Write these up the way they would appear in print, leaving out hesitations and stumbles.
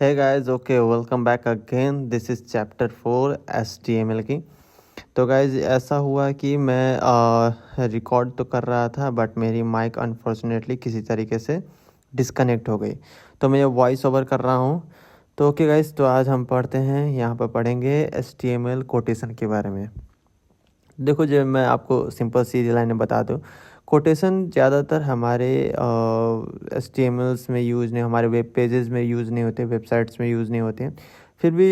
Hey guys, okay, welcome back again. This is chapter 4 HTML की। तो guys ऐसा हुआ कि मैं रिकॉर्ड तो कर रहा था बट मेरी माइक अनफॉर्चुनेटली किसी तरीके से डिस्कनेक्ट हो गई। तो मैं वॉइस ओवर कर रहा हूँ। तो ओके गाइज, तो आज हम पढ़ते हैं, यहाँ पर पढ़ेंगे HTML कोटेशन के बारे में। देखो, जब मैं आपको सिंपल सी लाइनें बता दूँ, कोटेशन ज़्यादातर हमारे HTMLs में यूज़ नहीं, हमारे वेब पेजेस में यूज़ नहीं होते, वेबसाइट्स में यूज़ नहीं होते हैं। फिर भी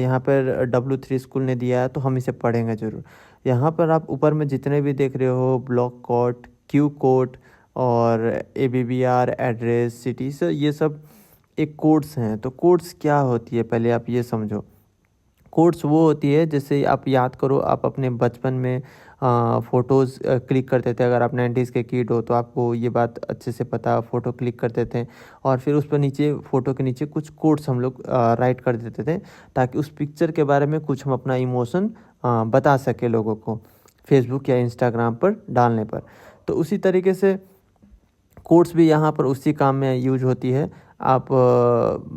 यहाँ पर W3 स्कूल ने दिया है तो हम इसे पढ़ेंगे ज़रूर। यहाँ पर आप ऊपर में जितने भी देख रहे हो, ब्लॉक कोट, क्यू कोट और ABBR, एड्रेस, सिटी, से ये सब एक कोड्स हैं। तो कोड्स क्या होती है, पहले आप ये समझो। कोट्स वो होती है, जैसे आप याद करो, आप अपने बचपन में फ़ोटोज़ क्लिक करते थे। अगर आप 90s के किड हो तो आपको ये बात अच्छे से पता, फ़ोटो क्लिक करते थे और फिर उस पर नीचे, फ़ोटो के नीचे कुछ कोट्स हम लोग राइट कर देते थे, ताकि उस पिक्चर के बारे में कुछ हम अपना इमोशन बता सके लोगों को फेसबुक या इंस्टाग्राम पर डालने पर। तो उसी तरीके से कोट्स भी यहाँ पर उसी काम में यूज होती है। आप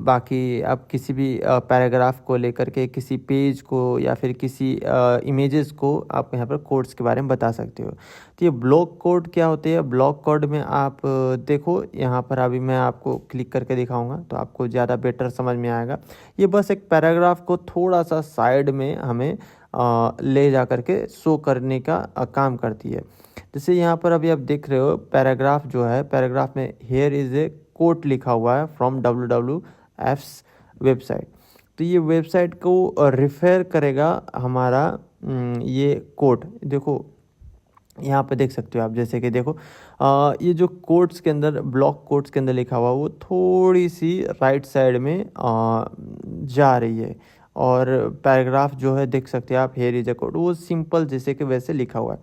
बाकी आप किसी भी पैराग्राफ को लेकर के, किसी पेज को या फिर किसी इमेजेस को आप यहाँ पर कोड्स के बारे में बता सकते हो। तो ये ब्लॉक कोड क्या होते हैं? ब्लॉक कोड में आप देखो, यहाँ पर अभी मैं आपको क्लिक करके दिखाऊंगा तो आपको ज़्यादा बेटर समझ में आएगा। ये बस एक पैराग्राफ को थोड़ा सा साइड में हमें ले जा करके शो करने का काम करती है। जैसे यहाँ पर अभी आप देख रहे हो, पैराग्राफ जो है, पैराग्राफ में हेयर इज़ ए कोट लिखा हुआ है फ्रॉम WWF's वेबसाइट। तो ये वेबसाइट को रिफ़र करेगा हमारा ये कोट। देखो यहाँ पे देख सकते हो आप, जैसे कि देखो ये जो कोट्स के अंदर, ब्लॉक कोट्स के अंदर लिखा हुआ, वो थोड़ी सी राइट साइड में जा रही है। और पैराग्राफ जो है, देख सकते हैं आप, हेयर इज ए कोट, वो सिंपल जैसे कि वैसे लिखा हुआ है।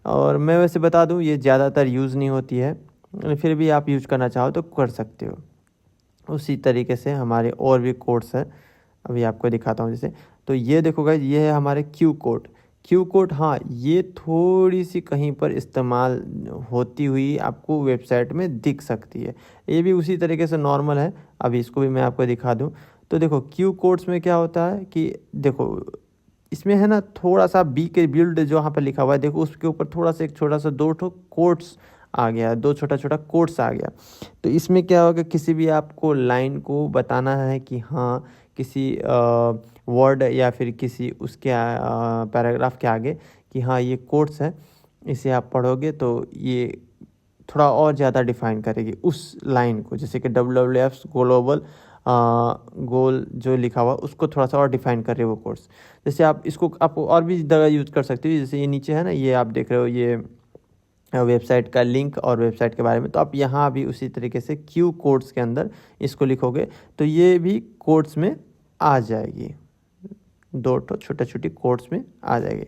और मैं वैसे बता दूं, ये ज़्यादातर यूज़ नहीं होती है, फिर भी आप यूज़ करना चाहो तो कर सकते हो। उसी तरीके से हमारे और भी कोड्स है, अभी आपको दिखाता हूँ। जैसे तो ये देखो गाइस, ये है हमारे क्यू कोड। क्यू कोड, हाँ, ये थोड़ी सी कहीं पर इस्तेमाल होती हुई आपको वेबसाइट में दिख सकती है। ये भी उसी तरीके से नॉर्मल है। अभी इसको भी मैं आपको दिखा दूँ। तो देखो, क्यू कोड्स में क्या होता है कि देखो, इसमें है ना, थोड़ा सा बी के बिल्ड जो यहाँ पर लिखा हुआ है, देखो उसके ऊपर थोड़ा सा, एक छोटा सा, दो ठो कोट्स आ गया, दो छोटा छोटा कोट्स आ गया। तो इसमें क्या होगा, किसी भी आपको लाइन को बताना है कि हाँ, किसी वर्ड या फिर किसी उसके पैराग्राफ के आगे कि हाँ ये कोट्स है, इसे आप पढ़ोगे तो ये थोड़ा और ज़्यादा डिफाइन करेगी उस लाइन को। जैसे कि WWF ग्लोबल गोल जो लिखा हुआ, उसको थोड़ा सा और डिफाइन कर रहे हो वो कोर्स। जैसे आप इसको आप और भी जगह यूज़ कर सकते हो। जैसे ये नीचे है ना, ये आप देख रहे हो, ये वेबसाइट का लिंक और वेबसाइट के बारे में, तो आप यहाँ भी उसी तरीके से क्यू कोड्स के अंदर इसको लिखोगे तो ये भी कोड्स में आ जाएगी, दो तो छोटे छोटी कोड्स में आ जाएगी।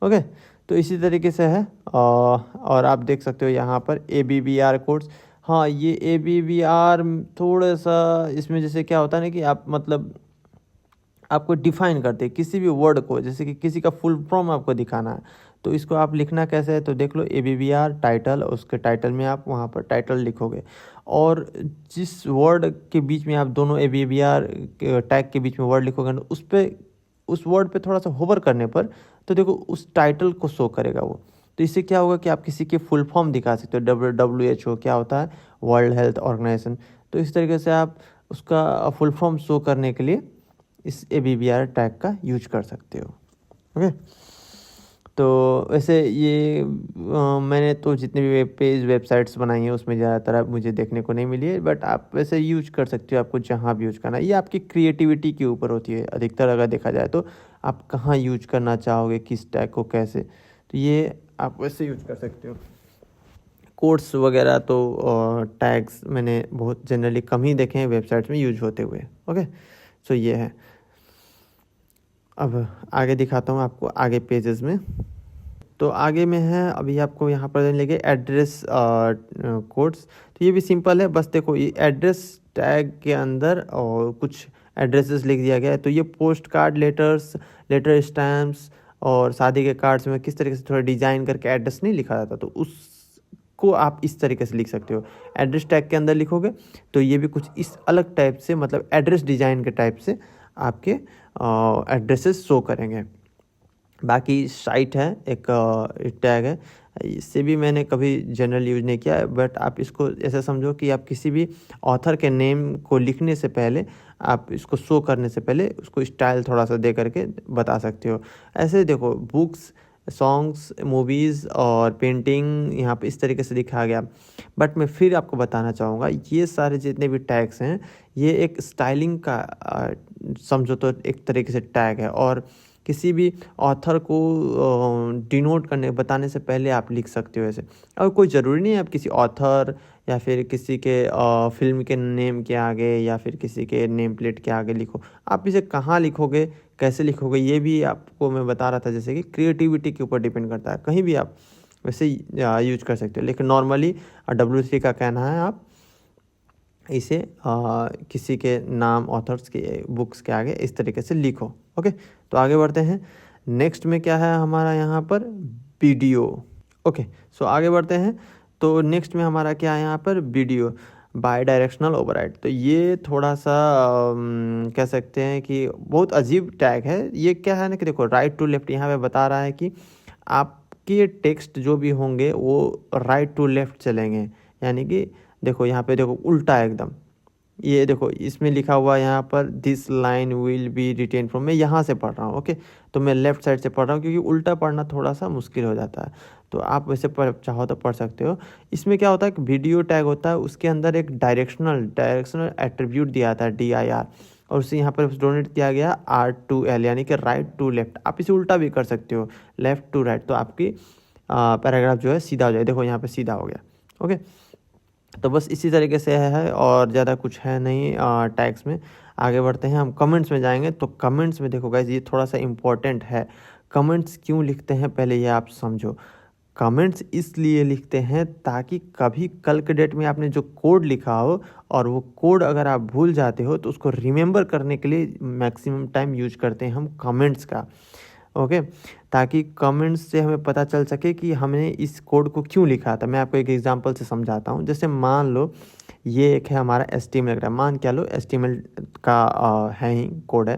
ओके, तो इसी तरीके से है। और आप देख सकते हो यहाँ पर ABBR कोड्स। हाँ, ये ABBR थोड़ा सा इसमें, जैसे क्या होता है ना कि आप मतलब आपको डिफाइन करते हैं किसी भी वर्ड को, जैसे कि किसी का फुल फॉर्म आपको दिखाना है, तो इसको आप लिखना कैसे है, तो देख लो, ABBR टाइटल, उसके टाइटल में आप वहाँ पर टाइटल लिखोगे और जिस वर्ड के बीच में आप दोनों ABBR टैग के बीच में वर्ड लिखोगे ना, उस पर, उस वर्ड पे थोड़ा सा होवर करने पर, तो देखो उस टाइटल को शो करेगा वो। तो इससे क्या होगा कि आप किसी के फुल फॉर्म दिखा सकते हो। WHO क्या होता है? World health organization. तो इस तरीके से आप उसका फुल फॉर्म शो करने के लिए इस ABBR टैग का यूज कर सकते हो। ओके, तो वैसे ये मैंने तो जितने भी वेब पेज, वेबसाइट्स बनाई हैं, उसमें ज़्यादातर अब मुझे देखने को नहीं मिली है, बट आप वैसे यूज कर सकते हो, आपको जहाँ भी यूज करना है। ये आपकी क्रिएटिविटी के ऊपर होती है अधिकतर, अगर देखा जाए तो आप कहाँ यूज करना चाहोगे, किस टैग को कैसे, तो ये आप वैसे यूज कर सकते हो। कोड्स वगैरह तो टैग्स मैंने बहुत जनरली कम ही देखे हैं वेबसाइट्स में यूज होते हुए। ओके, सो ये है। अब आगे दिखाता हूँ आपको, आगे पेजेस में। तो आगे में है, अभी आपको यहाँ पर लेंगे एड्रेस कोड्स। तो ये भी सिंपल है, बस देखो, ये एड्रेस टैग के अंदर और कुछ एड्रेसेस लिख दिया गया है। तो ये postcard, letters, letter stamps और शादी के कार्ड्स में किस तरीके से थोड़ा डिजाइन करके एड्रेस नहीं लिखा जाता, तो उस को आप इस तरीके से लिख सकते हो। एड्रेस टैग के अंदर लिखोगे तो ये भी कुछ इस अलग टाइप से, मतलब एड्रेस डिज़ाइन के टाइप से आपके एड्रेसेस शो करेंगे। बाकी साइट है, एक टैग है, इससे भी मैंने कभी जनरल यूज़ नहीं किया है, बट आप इसको ऐसा समझो कि आप किसी भी ऑथर के नेम को लिखने से पहले, आप इसको शो करने से पहले उसको स्टाइल थोड़ा सा दे करके बता सकते हो। ऐसे देखो, बुक्स, सॉन्ग्स, मूवीज़ और पेंटिंग यहाँ पे इस तरीके से दिखाया गया। बट मैं फिर आपको बताना चाहूँगा, ये सारे जितने भी टैग्स हैं ये एक स्टाइलिंग का समझो तो एक तरीके से टैग है, और किसी भी ऑथर को डिनोट करने बताने से पहले आप लिख सकते हो ऐसे। और कोई ज़रूरी नहीं है आप किसी ऑथर या फिर किसी के फिल्म के नेम के आगे या फिर किसी के नेम प्लेट के आगे लिखो। आप इसे कहाँ लिखोगे, कैसे लिखोगे, ये भी आपको मैं बता रहा था, जैसे कि क्रिएटिविटी के ऊपर डिपेंड करता है। कहीं भी आप वैसे यूज कर सकते हो, लेकिन नॉर्मली W3 का कहना है आप इसे किसी के नाम, ऑथर्स के, बुक्स के आगे इस तरीके से लिखो। ओके, तो आगे बढ़ते हैं। नेक्स्ट में क्या है हमारा यहाँ पर, वीडियो। ओके, सो आगे बढ़ते हैं। तो नेक्स्ट में हमारा क्या है यहाँ पर, वीडियो बाई डायरेक्शनल ओवरराइड। तो ये थोड़ा सा कह सकते हैं कि बहुत अजीब टैग है। ये क्या है ना कि देखो, राइट टू लेफ्ट यहाँ पे बता रहा है कि आपके टेक्स्ट जो भी होंगे वो राइट टू लेफ्ट चलेंगे, यानी कि देखो यहाँ पे देखो उल्टा है एकदम। ये देखो इसमें लिखा हुआ है यहाँ पर, this line will be written from, मैं यहाँ से पढ़ रहा हूँ। ओके, तो मैं लेफ्ट साइड से पढ़ रहा हूँ क्योंकि उल्टा पढ़ना थोड़ा सा मुश्किल हो जाता है। तो आप वैसे चाहो तो पढ़ सकते हो। इसमें क्या होता है कि वीडियो टैग होता है, उसके अंदर एक डायरेक्शनल एट्रीब्यूट दिया आता है DIR, और उसे यहाँ पर डोनेट किया गया R2L, यानी कि राइट टू लेफ्ट। आप इसे उल्टा भी कर सकते हो, लेफ्ट टू राइट, तो आपकी पैराग्राफ जो है सीधा हो जाए। देखो यहाँ पर सीधा हो गया। ओके, तो बस इसी तरीके से है और ज़्यादा कुछ है नहीं टैग्स में। आगे बढ़ते हैं, हम कमेंट्स में जाएंगे। तो कमेंट्स में देखो गाइस, ये थोड़ा सा इम्पोर्टेंट है। कमेंट्स क्यों लिखते हैं पहले ये आप समझो। कमेंट्स इसलिए लिखते हैं ताकि कभी कल के डेट में आपने जो कोड लिखा हो और वो कोड अगर आप भूल जाते हो तो उसको रिमेंबर करने के लिए मैक्सिमम टाइम यूज करते हैं हम कमेंट्स का। ओके, ताकि कमेंट्स से हमें पता चल सके कि हमने इस कोड को क्यों लिखा था। मैं आपको एक एग्जांपल से समझाता हूँ। जैसे मान लो ये एक है हमारा HTML का, मान क्या लो HTML का है ही कोड है,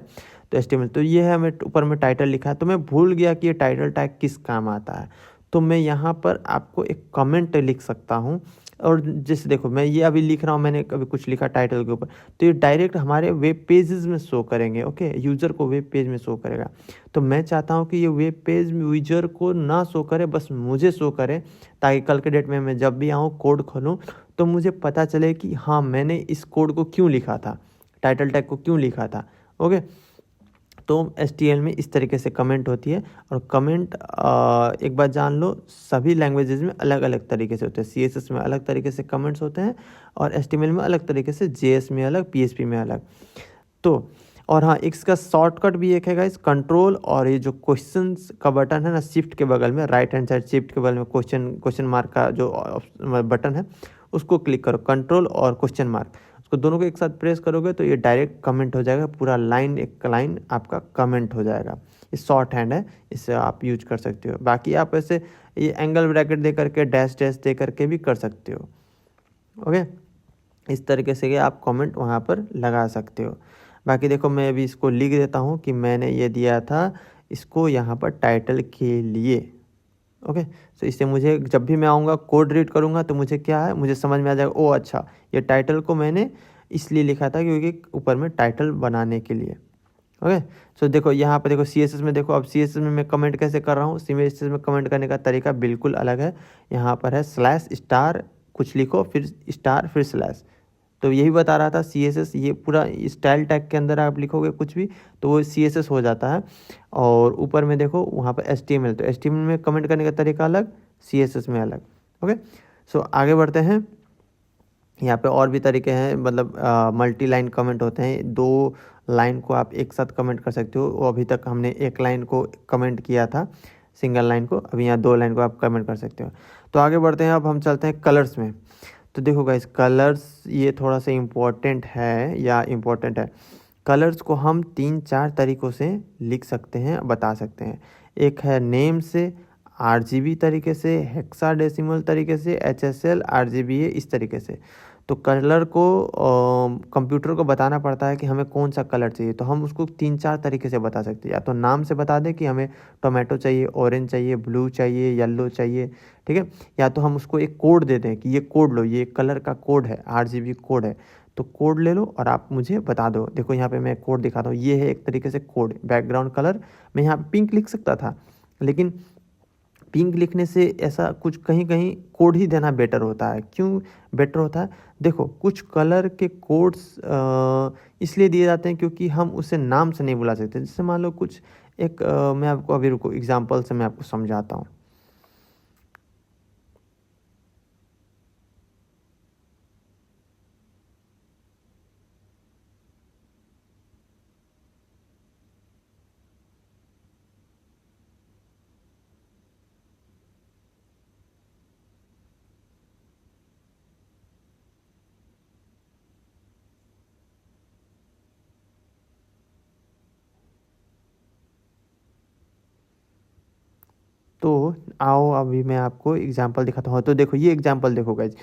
तो HTML, तो ये है, हमें ऊपर में टाइटल लिखा है, तो मैं भूल गया कि ये टाइटल टैग किस काम आता है। तो मैं यहाँ पर आपको एक कमेंट लिख सकता हूँ, और जैसे देखो मैं ये अभी लिख रहा हूँ, मैंने कभी कुछ लिखा टाइटल के ऊपर, तो ये डायरेक्ट हमारे वेब पेजेस में शो करेंगे। ओके, यूज़र को वेब पेज में शो करेगा। तो मैं चाहता हूँ कि ये वेब पेज यूज़र को ना शो करे, बस मुझे शो करे, ताकि कल के डेट में मैं जब भी आऊँ कोड खोलूँ तो मुझे पता चले कि हाँ मैंने इस कोड को क्यों लिखा था, टाइटल टैग को क्यों लिखा था। ओके, तो HTML में इस तरीके से कमेंट होती है। और कमेंट एक बात जान लो, सभी लैंग्वेजेस में अलग अलग तरीके से होते हैं। CSS में अलग तरीके से कमेंट्स होते हैं, और HTML में अलग तरीके से, JS में अलग, PHP में अलग। तो और हाँ, इसका शॉर्टकट भी एक है गाइस, कंट्रोल, और ये जो क्वेश्चंस का बटन है ना, शिफ्ट के बगल में, राइट हैंड साइड शिफ्ट के बगल में क्वेश्चन मार्क का जो बटन है उसको क्लिक करो, कंट्रोल और क्वेश्चन मार्क, उसको दोनों को एक साथ प्रेस करोगे तो ये डायरेक्ट कमेंट हो जाएगा, पूरा लाइन, एक लाइन आपका कमेंट हो जाएगा। ये शॉर्ट हैंड है, इससे आप यूज कर सकते हो। बाकी आप ऐसे ये एंगल ब्रैकेट दे करके, डैश डैश दे करके भी कर सकते हो। ओके, इस तरीके से आप कमेंट वहाँ पर लगा सकते हो। बाकी देखो मैं अभी इसको लिख देता हूँ कि मैंने ये दिया था इसको यहाँ पर टाइटल के लिए। ओके, तो इससे मुझे जब भी मैं आऊँगा कोड रीड करूँगा तो मुझे क्या है, मुझे समझ में आ जाएगा, ओ अच्छा ये टाइटल को मैंने इसलिए लिखा था क्योंकि ऊपर में टाइटल बनाने के लिए। ओके, सो देखो यहाँ पर देखो CSS में, देखो अब CSS में मैं कमेंट कैसे कर रहा हूँ। CSS में कमेंट करने का तरीका बिल्कुल अलग है। यहाँ पर है स्लैश स्टार कुछ लिखो, फिर स्टार, फिर स्लैश। तो यही बता रहा था CSS, ये पूरा स्टाइल टैग के अंदर आप लिखोगे कुछ भी तो वो CSS हो जाता है। और ऊपर में देखो वहाँ पर HTML, तो HTML में कमेंट करने का तरीका अलग, CSS में अलग। ओके, सो आगे बढ़ते हैं। यहाँ पे और भी तरीके हैं, मतलब मल्टी लाइन कमेंट होते हैं, 2 लाइन को आप एक साथ कमेंट कर सकते हो। वो अभी तक हमने एक लाइन को कमेंट किया था, सिंगल लाइन को, अभी यहाँ 2 लाइन को आप कमेंट कर सकते हो। तो आगे बढ़ते हैं, अब हम चलते हैं कलर्स में। तो देखो गाइस, कलर्स ये थोड़ा सा इम्पोर्टेंट है, या इम्पोर्टेंट है। कलर्स को हम 3-4 तरीक़ों से लिख सकते हैं, बता सकते हैं। एक है नेम से, RGB तरीके से, हेक्साडेसिमल तरीके से, HSL, RGBA इस तरीके से। तो कलर को कंप्यूटर को बताना पड़ता है कि हमें कौन सा कलर चाहिए, तो हम उसको 3-4 तरीके से बता सकते हैं। या तो नाम से बता दें कि हमें टोमेटो चाहिए, ऑरेंज चाहिए, ब्लू चाहिए, येलो चाहिए, ठीक है। या तो हम उसको एक कोड दे दें कि ये कोड लो, ये कलर का कोड है, RGB कोड है, तो कोड ले लो और आप मुझे बता दो। देखो यहाँ पे मैं कोड दिखाता हूँ, ये है एक तरीके से कोड। बैकग्राउंड कलर मैं यहाँ पे पिंक लिख सकता था, लेकिन पिंक लिखने से ऐसा कुछ कहीं कहीं कोड ही देना बेटर होता है। क्यों बेटर होता है? देखो कुछ कलर के कोड्स इसलिए दिए जाते हैं क्योंकि हम उसे नाम से नहीं बुला सकते। जैसे मान लो कुछ एक मैं आपको अभी रुको एग्जांपल से मैं आपको समझाता हूँ। तो आओ अभी मैं आपको एग्जांपल दिखाता हूँ। तो देखो ये एग्जांपल देखो गाइज,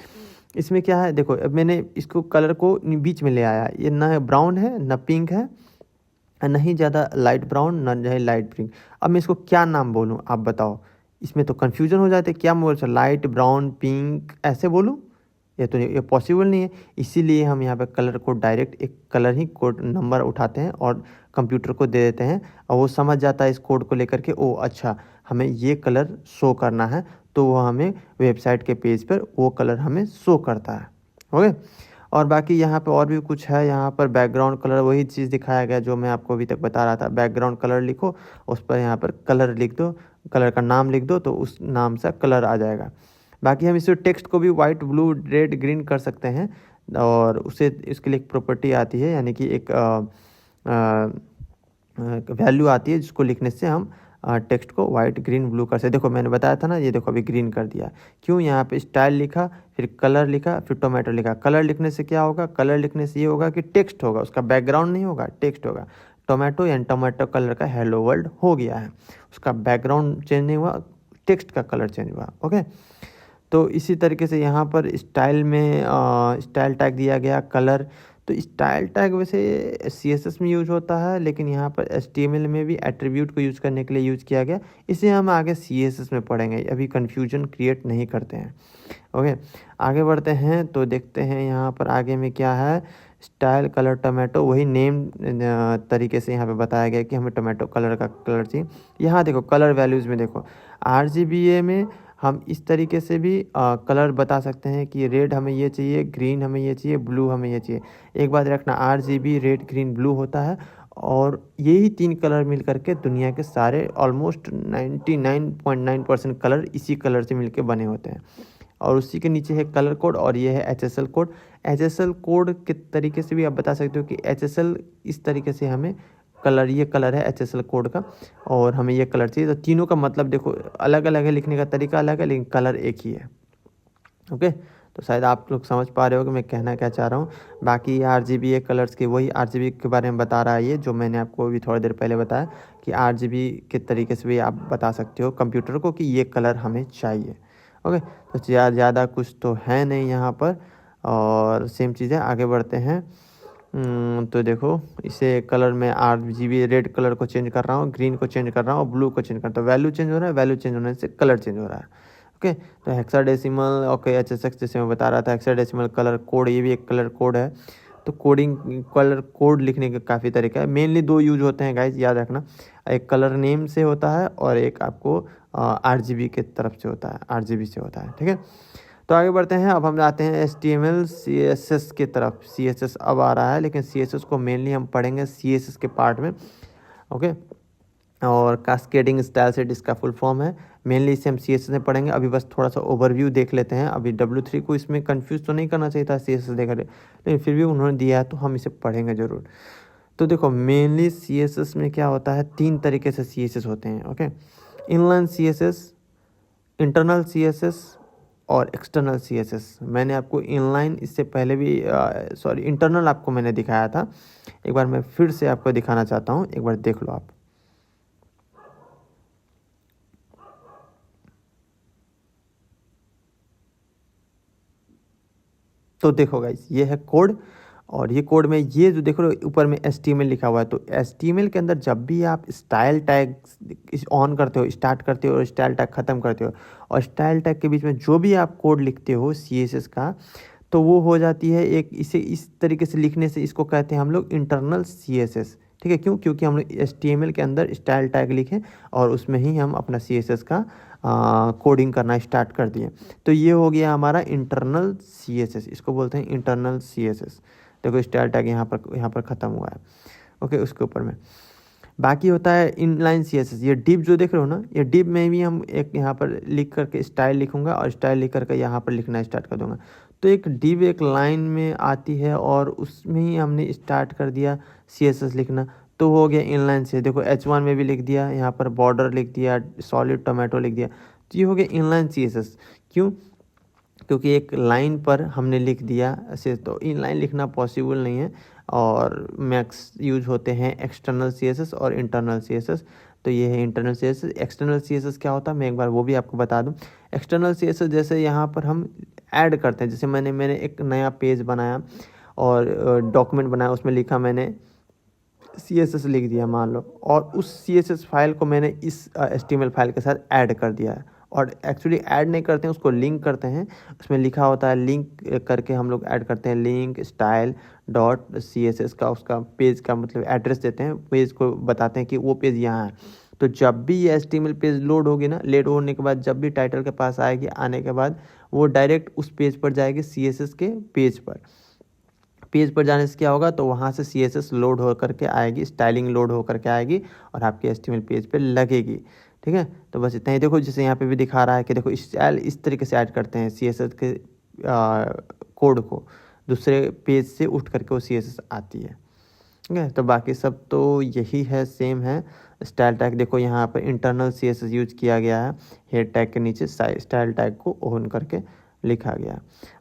इसमें क्या है, देखो अब मैंने इसको कलर को बीच में ले आया। ये ना ब्राउन है ना पिंक है, नहीं ज़्यादा लाइट ब्राउन ना जो है लाइट पिंक। अब मैं इसको क्या नाम बोलूँ आप बताओ? इसमें तो कन्फ्यूजन हो जाते, क्या मैं बोल लाइट ब्राउन पिंक ऐसे बोलूँ? ये पॉसिबल नहीं है। इसीलिए हम यहाँ पे कलर को डायरेक्ट एक कलर ही कोड नंबर उठाते हैं और कंप्यूटर को दे देते हैं, और वो समझ जाता है इस कोड को लेकर के, ओ अच्छा हमें ये कलर शो करना है, तो वो हमें वेबसाइट के पेज पर वो कलर हमें शो करता है। ओके। और बाकी यहाँ पे और भी कुछ है। यहाँ पर बैकग्राउंड कलर वही चीज़ दिखाया गया जो मैं आपको अभी तक बता रहा था। बैकग्राउंड कलर लिखो, उस पर यहाँ पर कलर लिख दो, कलर का नाम लिख दो, तो उस नाम से कलर आ जाएगा। बाकी हम इसे टेक्स्ट को भी वाइट, ब्लू, रेड, ग्रीन कर सकते हैं, और उसे इसके लिए एक प्रॉपर्टी आती है, यानी कि एक वैल्यू आती है जिसको लिखने से हम टेक्स्ट को वाइट, ग्रीन, ब्लू कर सकते। देखो मैंने बताया था ना, ये देखो अभी ग्रीन कर दिया। क्यों? यहाँ पे स्टाइल लिखा, फिर कलर लिखा, फिर टोमेटो लिखा। कलर लिखने से क्या होगा? कलर लिखने से ये होगा कि टेक्स्ट होगा, उसका बैकग्राउंड नहीं होगा, टेक्स्ट होगा। टोमेटो यानी टोमेटो कलर का हेलो वर्ल्ड हो गया है, उसका बैकग्राउंड चेंज नहीं हुआ, टेक्स्ट का कलर चेंज हुआ। ओके। तो इसी तरीके से यहाँ पर स्टाइल में स्टाइल टैग दिया गया, कलर। तो स्टाइल टैग वैसे CSS में यूज होता है, लेकिन यहाँ पर HTML में भी एट्रीब्यूट को यूज़ करने के लिए यूज़ किया गया। इसे हम आगे CSS में पढ़ेंगे, अभी कन्फ्यूजन क्रिएट नहीं करते हैं। ओके, आगे बढ़ते हैं तो देखते हैं यहाँ पर आगे में क्या है। स्टाइल कलर टोमेटो, वही नेम तरीके से यहाँ पे बताया गया कि हमें टोमेटो कलर का कलर चाहिए। यहाँ देखो कलर वैल्यूज़ में देखो, RGBA में हम इस तरीके से भी कलर बता सकते हैं कि रेड हमें ये चाहिए, ग्रीन हमें ये चाहिए, ब्लू हमें ये चाहिए। एक बात रखना, RGB रेड, ग्रीन, ब्लू होता है, और यही 3 कलर मिल करके दुनिया के सारे ऑलमोस्ट 99.9% कलर इसी कलर से मिलके बने होते हैं। और उसी के नीचे है कलर कोड, और ये है HSL कोड। HSL कोड के तरीके से भी आप बता सकते हो कि HSL इस तरीके से हमें कलर, ये कलर है HSL कोड का, और हमें ये कलर चाहिए। तो तीनों का मतलब देखो अलग अलग है, लिखने का तरीका अलग है, लेकिन कलर एक ही है। ओके, तो शायद आप लोग समझ पा रहे हो कि मैं कहना क्या चाह रहा हूँ। बाकी RGBA कलर्स की, वही RGB के बारे में बता रहा है ये, जो मैंने आपको अभी थोड़ी देर पहले बताया कि RGB के तरीके से भी आप बता सकते हो कंप्यूटर को कि ये कलर हमें चाहिए। ओके, तो ज़्यादा कुछ तो है नहीं यहाँ पर, और सेम चीज़ें आगे बढ़ते हैं। तो देखो इसे कलर में RGB रेड कलर को चेंज कर रहा हूँ, ग्रीन को चेंज कर रहा हूँ, ब्लू को चेंज कर रहा हूँ, तो वैल्यू चेंज हो रहा है, वैल्यू चेंज होने से कलर चेंज हो रहा है। ओके, तो हेक्साडेसिमल, ओके, HSX जैसे मैं बता रहा था, हेक्साडेसिमल कलर कोड, ये भी एक कलर कोड है। तो कोडिंग, कलर कोड लिखने के काफ़ी तरीका है। मेनली 2 यूज होते हैं गाइज, याद रखना, एक कलर नेम से होता है और एक आपको RGB के तरफ से होता है, RGB से होता है, ठीक है। तो आगे बढ़ते हैं, अब हम जाते हैं HTML CSS के तरफ। CSS अब आ रहा है, लेकिन CSS को मेनली हम पढ़ेंगे CSS के पार्ट में। ओके, और कास्केडिंग स्टाइल सेट इसका फुल फॉर्म है। मेनली इसे हम CSS में पढ़ेंगे। अभी बस थोड़ा सा ओवरव्यू देख लेते हैं। अभी W3 को इसमें कंफ्यूज तो नहीं करना चाहिए था CSS देखकर, लेकिन फिर भी उन्होंने दिया है तो हम इसे पढ़ेंगे ज़रूर। तो देखो मेनली CSS में क्या होता है, 3 तरीके से CSS होते हैं। Okay, inline CSS, internal CSS और एक्सटर्नल CSS। मैंने आपको इनलाइन इससे पहले भी इंटरनल आपको मैंने दिखाया था। एक बार मैं फिर से आपको दिखाना चाहता हूँ, एक बार देख लो आप। तो देखो गाइस, ये है कोड, और ये कोड में ये जो देख रहे हो ऊपर में HTML लिखा हुआ है, तो HTML के अंदर जब भी आप स्टाइल टैग ऑन करते हो, स्टार्ट करते हो और स्टाइल टैग ख़त्म करते हो, और स्टाइल टैग के बीच में जो भी आप कोड लिखते हो CSS का, तो वो हो जाती है एक, इसे इस तरीके से लिखने से इसको कहते हैं हम लोग इंटरनल CSS। ठीक है, क्यों? क्योंकि हम लोग HTML के अंदर स्टाइल टैग लिखें और उसमें ही हम अपना CSS का कोडिंग करना स्टार्ट कर दिए। तो ये हो गया हमारा इंटरनल CSS, इसको बोलते हैं इंटरनल CSS। देखो स्टाइल टैग यहाँ पर ख़त्म हुआ है। ओके, उसके ऊपर में बाकी होता है इनलाइन CSS। ये डिव जो देख रहे हो ना, ये डिव में भी हम एक यहाँ पर लिख करके स्टाइल लिखूंगा और स्टाइल लिख करके यहाँ पर लिखना स्टार्ट कर दूंगा। तो एक डिव एक लाइन में आती है और उसमें ही हमने स्टार्ट कर दिया CSS लिखना, तो हो गया इनलाइन से। देखो H1 में भी लिख दिया, यहाँ पर बॉर्डर लिख दिया, सॉलिड टोमेटो लिख दिया, तो ये हो गया इनलाइन CSS। क्यों? क्योंकि एक लाइन पर हमने लिख दिया ऐसे, तो इनलाइन लिखना पॉसिबल नहीं है, और मैक्स यूज होते हैं एक्सटर्नल CSS और इंटरनल CSS। तो ये है इंटरनल CSS। एक्सटर्नल CSS क्या होता है, मैं एक बार वो भी आपको बता दूं। एक्सटर्नल CSS जैसे यहाँ पर हम ऐड करते हैं, जैसे मैंने एक नया पेज बनाया और डॉक्यूमेंट बनाया, उसमें लिखा मैंने CSS लिख दिया मान लो, और उस CSS फाइल को मैंने इस HTML फाइल के साथ ऐड कर दिया है। और एक्चुअली ऐड नहीं करते हैं, उसको लिंक करते हैं। उसमें लिखा होता है लिंक करके हम लोग ऐड करते हैं, लिंक स्टाइल डॉट CSS का, उसका पेज का मतलब एड्रेस देते हैं, पेज को बताते हैं कि वो पेज यहाँ है। तो जब भी ये HTML पेज लोड होगी ना, लोड होने के बाद जब भी टाइटल के पास आएगी, आने के बाद वो डायरेक्ट उस पेज पर जाएगी, CSS के पेज पर जाने से क्या होगा, तो वहाँ से CSS लोड हो करके आएगी, स्टाइलिंग लोड हो करके आएगी और आपके HTML पेज पे लगेगी। ठीक है, तो बस इतना ही। देखो जैसे यहाँ पे भी दिखा रहा है कि देखो स्टाइल इस तरीके से ऐड करते हैं CSS के कोड को, दूसरे पेज से उठ करके वो CSS आती है। ठीक है, तो बाकी सब तो यही है, सेम है। स्टाइल टैग देखो यहाँ पर इंटरनल CSS यूज किया गया है, हेड टैग के नीचे स्टाइल टैग को ऑन करके लिखा गया।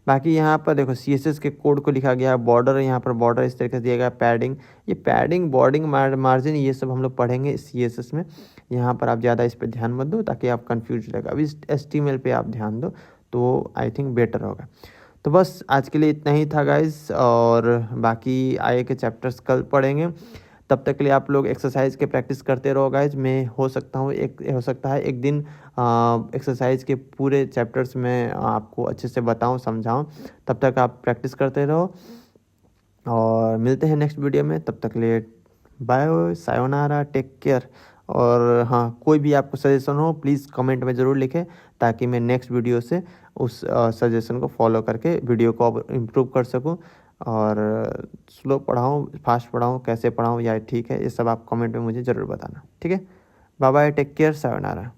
बाकी यहाँ पर देखो CSS के कोड को लिखा गया है। बॉर्डर, यहाँ पर बॉर्डर इस तरीके से दिया गया। पैडिंग, ये पैडिंग, बॉर्डिंग, मार्जिन, ये सब हम लोग पढ़ेंगे CSS में। यहाँ पर आप ज़्यादा इस पर ध्यान मत दो ताकि आप कंफ्यूज लगे। अभी HTML पे आप ध्यान दो तो आई थिंक बेटर होगा। तो बस आज के लिए इतना ही था गाइस, और बाकी आगे के चैप्टर्स कल पढ़ेंगे। तब तक के लिए आप लोग एक्सरसाइज के प्रैक्टिस करते रहो गाइज। मैं हो सकता है एक दिन एक्सरसाइज के पूरे चैप्टर्स में आपको अच्छे से बताऊं, समझाऊं। तब तक आप प्रैक्टिस करते रहो और मिलते हैं नेक्स्ट वीडियो में। तब तक के लिए बाय, सायोनारा, टेक केयर। और हाँ, कोई भी आपको सजेशन हो प्लीज़ कमेंट में ज़रूर लिखें, ताकि मैं नेक्स्ट वीडियो से उस सजेशन को फॉलो करके वीडियो को अब इम्प्रूव कर सकूं। और स्लो पढ़ाऊँ, फास्ट पढ़ाऊँ, कैसे पढ़ाऊँ या ठीक है, ये सब आप कमेंट में मुझे ज़रूर बताना। ठीक है, bye bye, take care, sayonara.